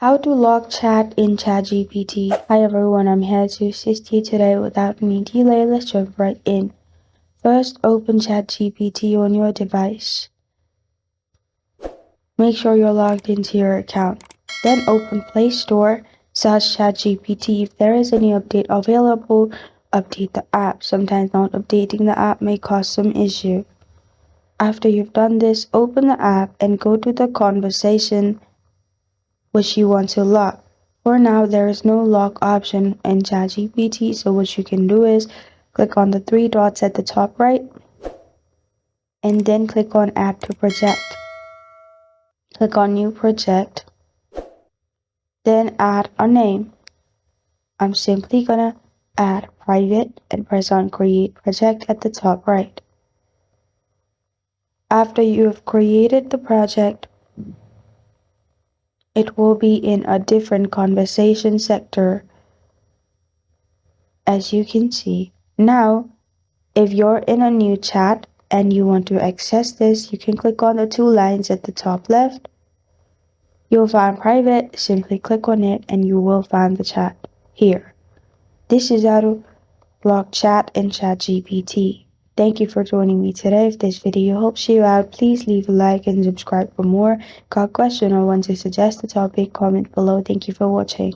How to log chat in ChatGPT. Hi everyone, I'm here to assist you today. Without any delay, let's jump right in. First, open ChatGPT on your device. Make sure you're logged into your account. Then open Play Store, search ChatGPT. If there is any update available, update the app. Sometimes not updating the app may cause some issue. After you've done this, open the app and go to the conversation which you want to lock. For now, there is no lock option in ChatGPT, so what you can do is click on the three dots at the top right and then click on Add to Project. Click on New Project, then add a name. I'm simply gonna add Private and press on Create Project at the top right. After you have created the project, it will be in a different conversation sector, as you can see. Now, if you're in a new chat and you want to access this, you can click on the two lines at the top left. You'll find private, simply click on it and you will find the chat here. This is how to log chat in ChatGPT. Thank you for joining me today. If this video helps you out, please leave a like and subscribe for more. Got a question or want to suggest a topic, comment below. Thank you for watching.